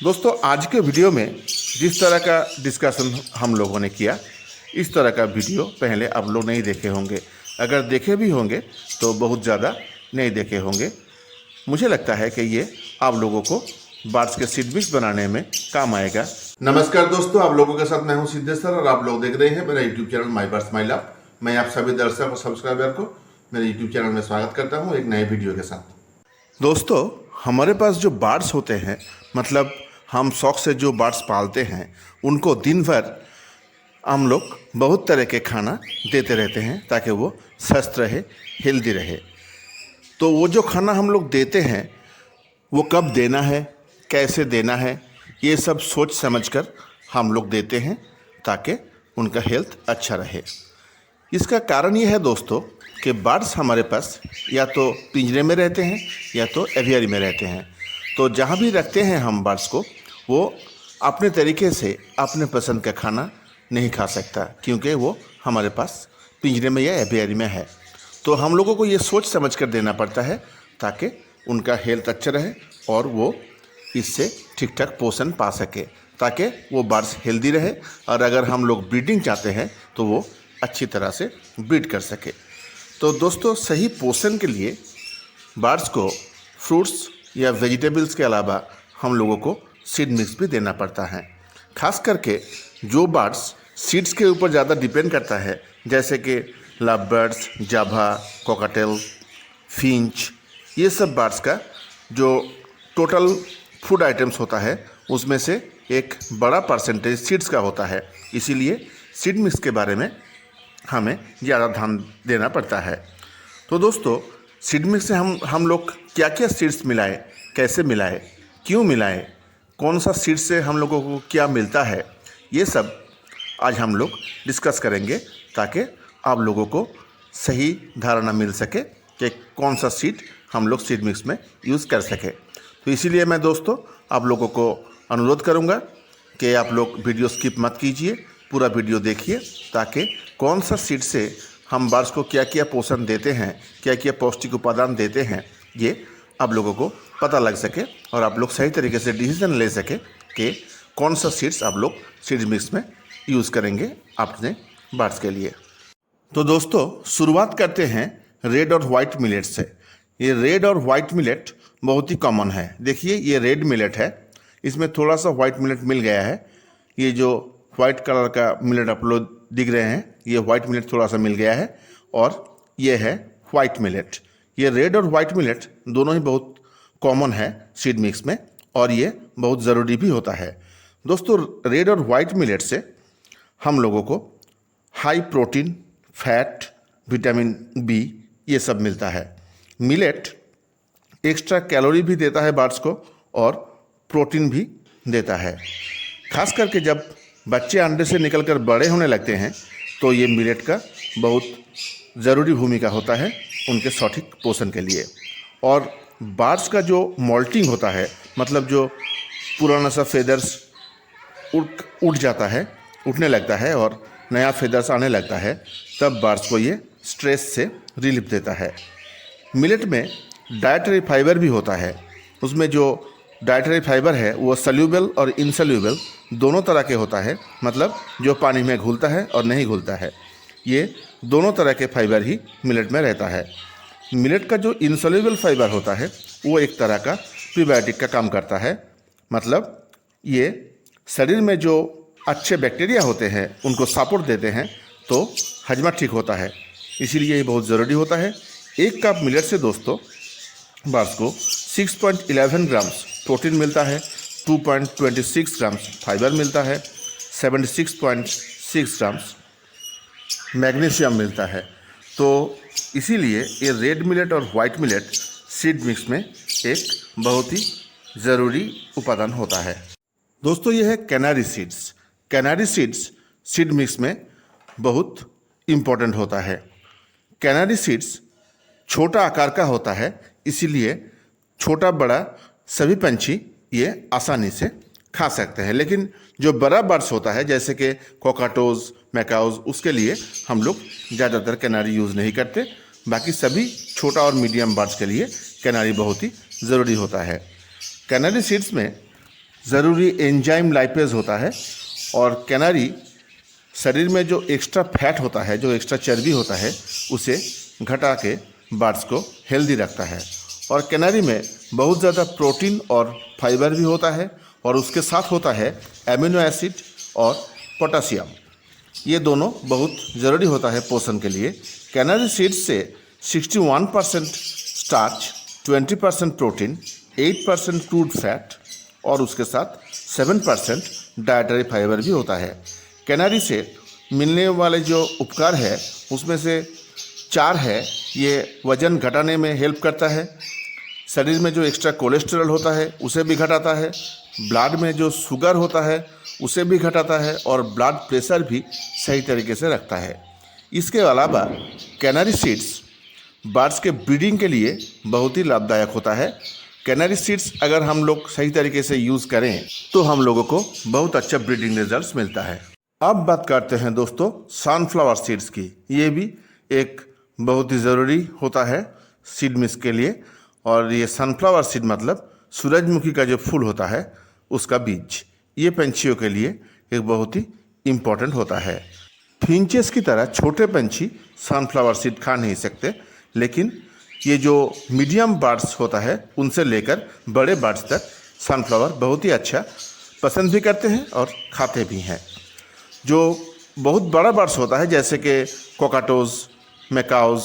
दोस्तों आज के वीडियो में जिस तरह का डिस्कशन हम लोगों ने किया, इस तरह का वीडियो पहले आप लोग नहीं देखे होंगे। अगर देखे भी होंगे तो बहुत ज़्यादा नहीं देखे होंगे। मुझे लगता है कि ये आप लोगों को बार्स के सीड मिक्स बनाने में काम आएगा। नमस्कार दोस्तों, आप लोगों के साथ मैं हूं सिद्धेश्वर और आप लोग देख रहे हैं मेरा YouTube channel my bars my love. मैं आप सभी दर्शक और सब्सक्राइबर को मेरे यूट्यूब चैनल में स्वागत करता हूँ एक नए वीडियो के साथ। दोस्तों हमारे पास जो बार्स होते हैं, मतलब हम शौक से जो बर्ड्स पालते हैं, उनको दिन भर हम लोग बहुत तरह के खाना देते रहते हैं ताकि वो स्वस्थ रहे, हेल्दी रहे। तो वो जो खाना हम लोग देते हैं वो कब देना है, कैसे देना है, ये सब सोच समझकर हम लोग देते हैं ताकि उनका हेल्थ अच्छा रहे। इसका कारण ये है दोस्तों कि बर्ड्स हमारे पास या तो पिंजरे में रहते हैं या तो एवियरी में रहते हैं। तो जहाँ भी रखते हैं हम बर्ड्स को, वो अपने तरीके से अपने पसंद का खाना नहीं खा सकता, क्योंकि वो हमारे पास पिंजरे में या एवियरी में है। तो हम लोगों को ये सोच समझ कर देना पड़ता है ताकि उनका हेल्थ अच्छा रहे और वो इससे ठीक ठाक पोषण पा सके, ताकि वो बर्ड्स हेल्दी रहे और अगर हम लोग ब्रीडिंग चाहते हैं तो वो अच्छी तरह से ब्रीड कर सके। तो दोस्तों सही पोषण के लिए बर्ड्स को फ्रूट्स या वेजिटेबल्स के अलावा हम लोगों को सीड मिक्स भी देना पड़ता है। खास करके जो बर्ड्स सीड्स के ऊपर ज़्यादा डिपेंड करता है, जैसे कि लव बर्ड्स, जाभा, कॉकटेल, फिंच, ये सब बर्ड्स का जो टोटल फूड आइटम्स होता है उसमें से एक बड़ा परसेंटेज सीड्स का होता है। इसीलिए सीड मिक्स के बारे में हमें ज़्यादा ध्यान देना पड़ता है। तो दोस्तों सीड मिक्स से हम लोग क्या क्या सीड्स मिलाएं, कैसे मिलाएं, क्यों मिलाएं, कौन सा सीड से हम लोगों को क्या मिलता है, ये सब आज हम लोग डिस्कस करेंगे ताकि आप लोगों को सही धारणा मिल सके कि कौन सा सीड हम लोग सीड मिक्स में यूज़ कर सके। तो इसीलिए मैं दोस्तों आप लोगों को अनुरोध करूंगा कि आप लोग वीडियो स्किप मत कीजिए, पूरा वीडियो देखिए ताकि कौन सा सीड से हम बर्ड्स को क्या क्या पोषण देते हैं, क्या क्या पौष्टिक उपादान देते हैं, ये आप लोगों को पता लग सके और आप लोग सही तरीके से डिसीजन ले सके कि कौन सा सीड्स आप लोग सीड मिक्स में यूज़ करेंगे अपने बर्ड्स के लिए। तो दोस्तों शुरुआत करते हैं रेड और वाइट मिलेट से। ये रेड और वाइट मिलेट बहुत ही कॉमन है। देखिए ये रेड मिलेट है, इसमें थोड़ा सा वाइट मिलेट मिल गया है। ये जो वाइट कलर का मिलेट आप लोग दिख रहे हैं, ये वाइट मिलेट थोड़ा सा मिल गया है और ये है वाइट मिलेट। ये रेड और वाइट मिलेट दोनों ही बहुत कॉमन है सीड मिक्स में और ये बहुत ज़रूरी भी होता है। दोस्तों रेड और वाइट मिलेट से हम लोगों को high protein, fat, vitamin B ये सब मिलता है। मिलेट एक्स्ट्रा कैलोरी भी देता है बर्ड्स को और प्रोटीन भी देता है। खास करके जब बच्चे अंडे से निकलकर बड़े होने लगते हैं तो ये मिलेट का बहुत ज़रूरी भूमिका होता है उनके सटीक पोषण के लिए। और बर्ड्स का जो मोल्टिंग होता है, मतलब जो पुराना सा फेदर्स उठ जाता है, उठने लगता है और नया फेदर्स आने लगता है, तब बर्ड्स को ये स्ट्रेस से रिलीफ देता है। मिलेट में डाइटरी फाइबर भी होता है। उसमें जो डाइटरी फाइबर है वो सल्यूबल और इनसल्यूबल दोनों तरह के होता है, मतलब जो पानी में घुलता है और नहीं घुलता है। ये दोनों तरह के फाइबर ही मिलेट में रहता है। मिलेट का जो इनसॉल्युबल फाइबर होता है वो एक तरह का प्रीबायोटिक का काम करता है, मतलब ये शरीर में जो अच्छे बैक्टीरिया होते हैं उनको सपोर्ट देते हैं तो हजमा ठीक होता है। इसीलिए ये बहुत ज़रूरी होता है। एक कप मिलेट से दोस्तों बर्ड्स को 6.11 ग्राम्स प्रोटीन मिलता है, 2.26 ग्राम्स फाइबर मिलता है, 76.6 ग्राम्स मैग्नीशियम मिलता है। तो इसीलिए ये रेड मिलेट और वाइट मिलेट सीड मिक्स में एक बहुत ही ज़रूरी उपादान होता है। दोस्तों ये है Canary seeds. Canary seeds seed mix में बहुत इम्पोर्टेंट होता है। कैनारी सीड्स छोटा आकार का होता है, इसीलिए छोटा बड़ा सभी पंछी ये आसानी से खा सकते हैं। लेकिन जो बड़ा बर्ड्स होता है जैसे कि कोकाटोज, मैकाउज, उसके लिए हम लोग ज़्यादातर कैनारी यूज़ नहीं करते। बाकी सभी छोटा और मीडियम बर्ड्स के लिए कैनारी बहुत ही ज़रूरी होता है। कैनारी सीड्स में ज़रूरी एंजाइम लाइपेज होता है। और कैनरी शरीर में जो एक्स्ट्रा फैट होता है, जो एक्स्ट्रा चर्बी होता है, उसे घटा के बर्ड्स को हेल्दी रखता है। और कैनरी में बहुत ज़्यादा प्रोटीन और फाइबर भी होता है, और उसके साथ होता है एमिनो एसिड और पोटासियम। ये दोनों बहुत ज़रूरी होता है पोषण के लिए। कैनरी सीड्स से 61% स्टार्च, 20% प्रोटीन, 8% क्रूड फैट और उसके साथ 7% डाइटरी फाइबर भी होता है। कैनरी से मिलने वाले जो उपकार है उसमें से 4 है, ये वज़न घटाने में हेल्प करता है, शरीर में जो एक्स्ट्रा कोलेस्ट्रॉल होता है उसे भी घटाता है, ब्लड में जो शुगर होता है उसे भी घटाता है, और ब्लड प्रेशर भी सही तरीके से रखता है। इसके अलावा कैनरी सीड्स बर्ड्स के ब्रीडिंग के लिए बहुत ही लाभदायक होता है। कैनरी सीड्स अगर हम लोग सही तरीके से यूज़ करें तो हम लोगों को बहुत अच्छा ब्रीडिंग रिजल्ट्स मिलता है। अब बात करते हैं दोस्तों सनफ्लावर सीड्स की। ये भी एक बहुत ही ज़रूरी होता है सीड मिक्स के लिए। और ये सनफ्लावर सीड मतलब सूरजमुखी का जो फूल होता है उसका बीज, ये पंछियों के लिए एक बहुत ही इम्पोर्टेंट होता है। फिंचेस की तरह छोटे पंछी सनफ्लावर सीड खा नहीं सकते, लेकिन ये जो मीडियम बर्ड्स होता है उनसे लेकर बड़े बर्ड्स तक सनफ्लावर बहुत ही अच्छा पसंद भी करते हैं और खाते भी हैं। जो बहुत बड़ा बर्ड्स होता है जैसे कि कोकाटोज, मैकाउज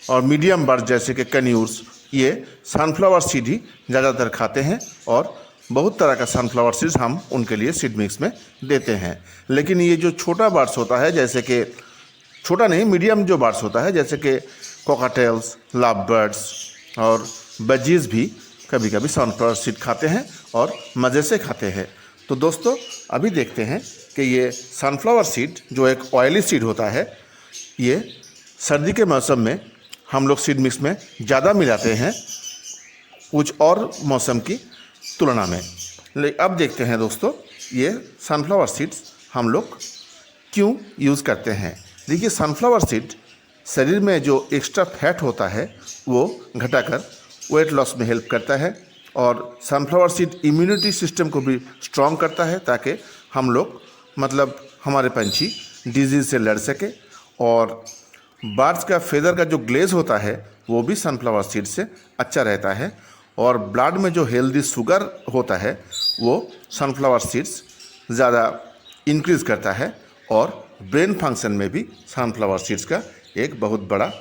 और मीडियम बर्ड्स जैसे कि कन्यूर्स, ये सनफ्लावर सीड ही ज़्यादातर खाते हैं, और बहुत तरह का सनफ्लावर सीड्स हम उनके लिए सीड मिक्स में देते हैं। लेकिन ये जो छोटा बर्ड्स होता है, जैसे कि छोटा नहीं मीडियम जो बर्ड्स होता है जैसे कि कोकाटेल्स, लव बर्ड्स और बजीज भी कभी कभी सनफ्लावर सीड खाते हैं और मज़े से खाते हैं। तो दोस्तों अभी देखते हैं कि ये सनफ्लावर सीड जो एक ऑयली सीड होता है, ये सर्दी के मौसम में हम लोग सीड मिक्स में ज़्यादा मिलाते हैं कुछ और मौसम की तुलना में। लेकिन अब देखते हैं दोस्तों ये सनफ्लावर सीड्स हम लोग क्यों यूज़ करते हैं। देखिए सनफ्लावर सीड शरीर में जो एक्स्ट्रा फैट होता है वो घटाकर वेट लॉस में हेल्प करता है, और सनफ्लावर सीड इम्यूनिटी सिस्टम को भी स्ट्रॉन्ग करता है ताकि हम लोग मतलब हमारे पंछी डिजीज़ से लड़ सके। और बर्ड्स का फेदर का जो ग्लेज होता है वो भी सनफ्लावर सीड से अच्छा रहता है, और ब्लड में जो हेल्दी शुगर होता है वो सनफ्लावर सीड्स ज़्यादा इंक्रीज़ करता है, और ब्रेन फंक्शन में भी सनफ्लावर सीड्स का एक बहुत बड़ा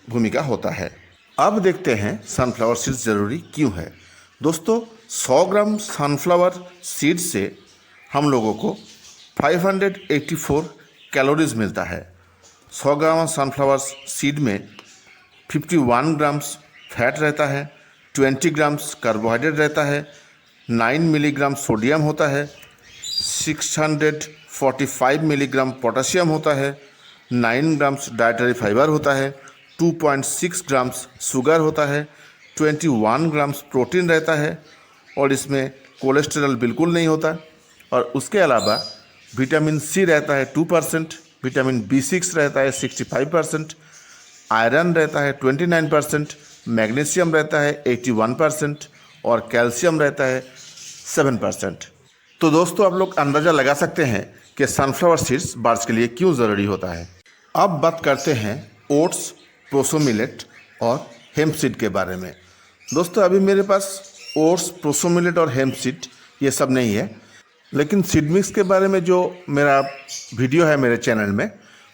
भूमिका होता है। अब देखते हैं सनफ्लावर सीड्स ज़रूरी क्यों है। दोस्तों 100 ग्राम सनफ्लावर सीड से हम लोगों को 584 कैलोरीज मिलता है। 100 ग्राम सनफ्लावर सीड में 51 ग्राम्स फैट रहता है, 20 ग्राम्स कार्बोहाइड्रेट रहता है, 9 मिलीग्राम सोडियम होता है, 645 मिलीग्राम पोटासियम होता है, 9 ग्राम्स डाइटरी फाइबर होता है, 2.6 ग्राम्स शुगर होता है, 21 ग्राम्स प्रोटीन रहता है, और इसमें कोलेस्ट्रॉल बिल्कुल नहीं होता। और उसके अलावा विटामिन सी रहता है 2%, विटामिन B6 रहता है 65%, आयरन रहता है 29%, मैग्नीशियम रहता है 81% और कैल्शियम रहता है 7%। तो दोस्तों आप लोग अंदाज़ा लगा सकते हैं कि सनफ्लावर सीड्स बर्ड्स के लिए क्यों ज़रूरी होता है। अब बात करते हैं ओट्स, प्रोसो मिलेट और हेम्प सीड के बारे में। दोस्तों अभी मेरे पास ओट्स, प्रोसो मिलेट और हेम्प सीड ये सब नहीं है, लेकिन सीड मिक्स के बारे में जो मेरा वीडियो है मेरे चैनल में,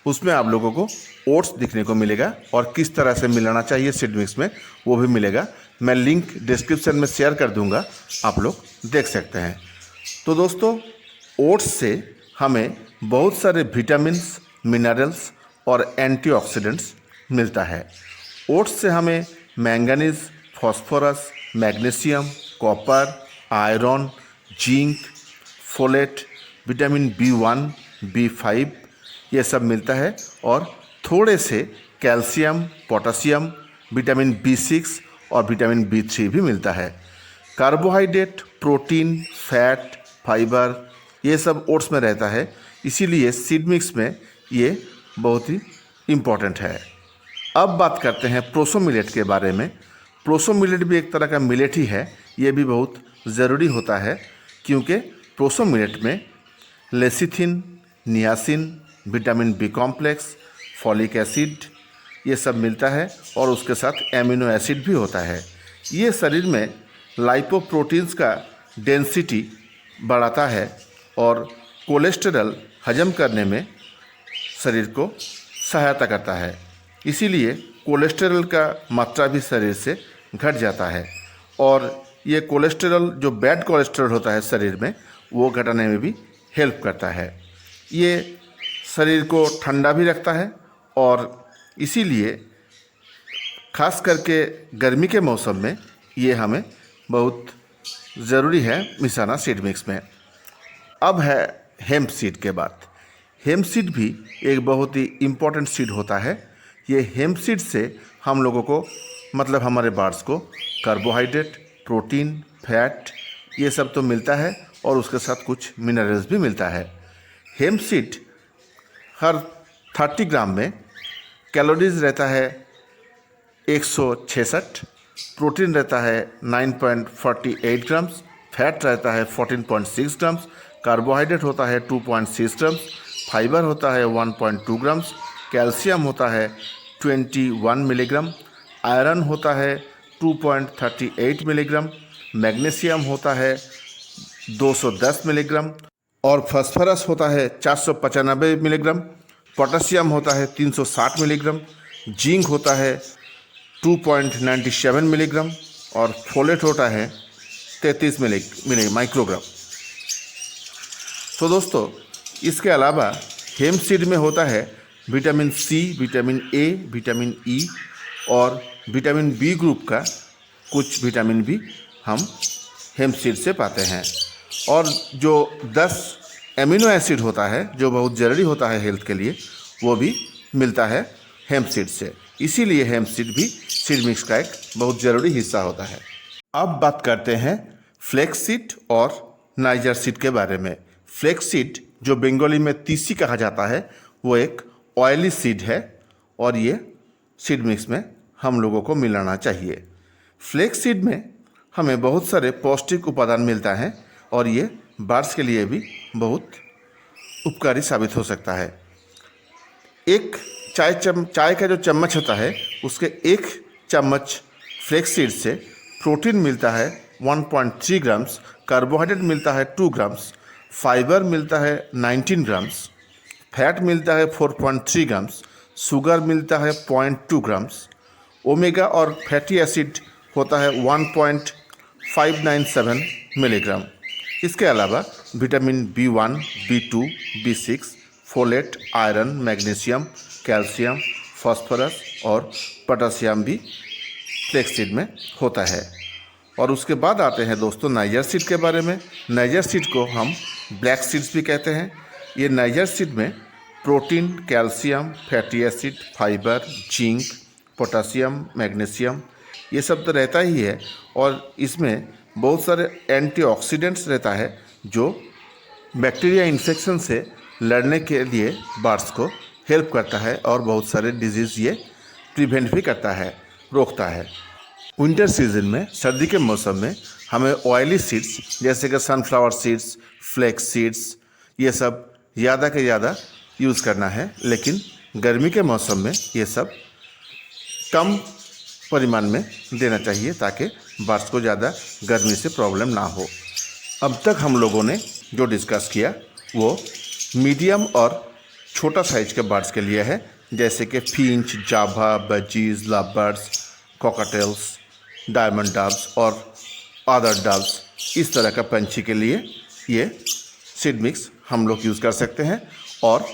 उसमें आप लोगों को ओट्स दिखने को मिलेगा और किस तरह से मिलाना चाहिए सीड मिक्स में वो भी मिलेगा। मैं लिंक डिस्क्रिप्शन में शेयर कर दूंगा, आप लोग देख सकते हैं। तो दोस्तों ओट्स से हमें बहुत सारे विटामिन्स, मिनरल्स और एंटीऑक्सीडेंट्स मिलता है। ओट्स से हमें manganese, phosphorus, magnesium, copper, iron, zinc, folate, vitamin B1, B5 ये सब मिलता है, और थोड़े से कैल्शियम, पोटासियम, विटामिन B6 और विटामिन B3 भी मिलता है। कार्बोहाइड्रेट, प्रोटीन, फैट, फाइबर ये सब ओट्स में रहता है, इसीलिए सीड मिक्स में ये बहुत ही इम्पॉर्टेंट है। अब बात करते हैं प्रोसो मिलेट के बारे में। प्रोसो मिलेट भी एक तरह का मिलेट ही है, ये भी बहुत ज़रूरी होता है क्योंकि प्रोसोमिनेट में lecithin, niacin, vitamin B complex, folic acid ये सब मिलता है और उसके साथ एमिनो एसिड भी होता है। ये शरीर में लाइपोप्रोटीन्स का डेंसिटी बढ़ाता है और कोलेस्टेरॉल हजम करने में शरीर को सहायता करता है। इसीलिए कोलेस्टेरॉल का मात्रा भी शरीर से घट जाता है और ये कोलेस्टेरॉल जो बैड कोलेस्टेरॉल होता है शरीर में वो घटाने में भी हेल्प करता है। ये शरीर को ठंडा भी रखता है और इसीलिए खास करके गर्मी के मौसम में ये हमें बहुत ज़रूरी है मिसाना सीड मिक्स में। अब है हेम्प सीड के बात। हेम्प सीड भी एक बहुत ही इम्पोर्टेंट सीड होता है। ये हेम्प सीड से हम लोगों को मतलब हमारे बर्ड्स को कार्बोहाइड्रेट, प्रोटीन, फैट ये सब तो मिलता है और उसके साथ कुछ मिनरल्स भी मिलता है। हेम्प सीड हर 30 ग्राम में कैलोरीज रहता है 166, प्रोटीन रहता है 9.48 ग्राम्स, फैट रहता है 14.6 ग्राम्स, कार्बोहाइड्रेट होता है 2.6 ग्राम्स, फाइबर होता है 1.2 ग्राम्स, कैल्शियम होता है 21 मिलीग्राम, आयरन होता है 2.38 मिलीग्राम, मैग्नीशियम होता है 210 मिलीग्राम और फास्फोरस होता है 495 मिलीग्राम, पोटेशियम होता है 360 मिलीग्राम, जिंक होता है 2.97 मिलीग्राम और फोलेट होता है 33 माइक्रोग्राम। तो दोस्तों इसके अलावा हेम्प सीड में होता है vitamin C, vitamin A, vitamin E और विटामिन बी ग्रुप का कुछ विटामिन भी हम हेम्प सीड से पाते हैं। और जो 10 एमिनो एसिड होता है जो बहुत ज़रूरी होता है हेल्थ के लिए वो भी मिलता है हेम्प सीड से। इसीलिए हेम्प सीड भी सीड मिक्स का एक बहुत ज़रूरी हिस्सा होता है। अब बात करते हैं फ्लेक्स सीड और नाइजर सीड के बारे में। फ्लेक्स सीड जो बंगाली में तीसी कहा जाता है वो एक ऑयली सीड है और ये सीड मिक्स में हम लोगों को मिलाना चाहिए। फ्लेक्स सीड में हमें बहुत सारे पौष्टिक उपादान मिलता है और ये बर्ड्स के लिए भी बहुत उपकारी साबित हो सकता है। एक चाय का जो चम्मच होता है उसके 1 चम्मच फ्लेक्स सीड से प्रोटीन मिलता है 1.3 ग्राम्स, कार्बोहाइड्रेट मिलता है 2 ग्राम्स, फाइबर मिलता है 19 ग्राम्स, फैट मिलता है 4.3 ग्राम्स, शुगर मिलता है 0.2 ग्राम्स, ओमेगा और फैटी एसिड होता है 1.597 मिलीग्राम। इसके अलावा vitamin B1, B2, B6, folate, iron, magnesium, calcium, phosphorus और पोटेशियम भी फ्लेक्स सीड में होता है। और उसके बाद आते हैं दोस्तों नाइजर सीड के बारे में। नाइजर सीड को हम ब्लैक सीड्स भी कहते हैं। ये नाइजर सीड में protein, calcium, fatty acid, fibre, zinc, potassium, magnesium ये सब तो रहता ही है और इसमें बहुत सारे एंटीऑक्सीडेंट्स रहता है जो बैक्टीरिया इन्फेक्शन से लड़ने के लिए बर्ड्स को हेल्प करता है और बहुत सारे डिजीज़ ये प्रिवेंट भी करता है, रोकता है। विंटर सीजन में, सर्दी के मौसम में हमें ऑयली सीड्स जैसे कि सनफ्लावर सीड्स, फ्लेक्स सीड्स ये सब ज़्यादा के ज़्यादा यूज़ करना है, लेकिन गर्मी के मौसम में ये सब कम परिमाण में देना चाहिए ताकि बर्ड्स को ज़्यादा गर्मी से प्रॉब्लम ना हो। अब तक हम लोगों ने जो डिस्कस किया वो मीडियम और छोटा साइज के बर्ड्स के लिए है, जैसे कि फिंच, जाभा, budgies, lovebirds, cockatiels, diamond doves और अदर डव्स इस तरह का पंछी के लिए ये सीड मिक्स हम लोग यूज़ कर सकते हैं। और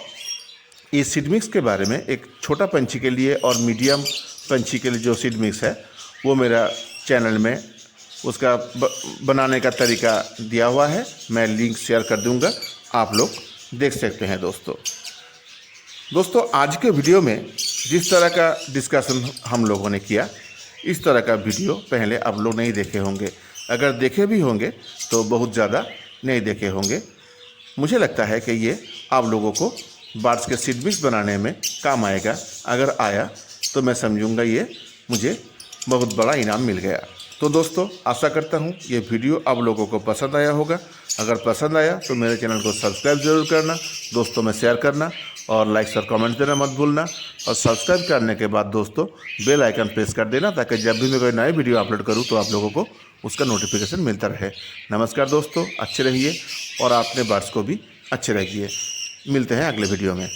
इस सीड मिक्स के बारे में एक छोटा पंछी के लिए और मीडियम पंछी के लिए जो सीड मिक्स है वो मेरा चैनल में उसका बनाने का तरीका दिया हुआ है, मैं लिंक शेयर कर दूंगा, आप लोग देख सकते हैं। दोस्तों आज के वीडियो में जिस तरह का डिस्कशन हम लोगों ने किया इस तरह का वीडियो पहले आप लोग नहीं देखे होंगे। अगर देखे भी होंगे तो बहुत ज़्यादा नहीं देखे होंगे। मुझे लगता है कि ये आप लोगों को बर्ड्स के सीड मिक्स बनाने में काम आएगा। अगर आया तो मैं समझूंगा ये मुझे बहुत बड़ा इनाम मिल गया। तो दोस्तों आशा करता हूँ ये वीडियो आप लोगों को पसंद आया होगा। अगर पसंद आया तो मेरे चैनल को सब्सक्राइब ज़रूर करना, दोस्तों में शेयर करना और लाइक्स और कमेंट्स देना मत भूलना। और सब्सक्राइब करने के बाद दोस्तों बेल आइकन प्रेस कर देना, ताकि जब भी मैं कोई नई वीडियो अपलोड करूं तो आप लोगों को उसका नोटिफिकेशन मिलता रहे। नमस्कार दोस्तों, अच्छे रहिए और अपने बर्ड्स को भी अच्छे रखिए। मिलते हैं अगले वीडियो में।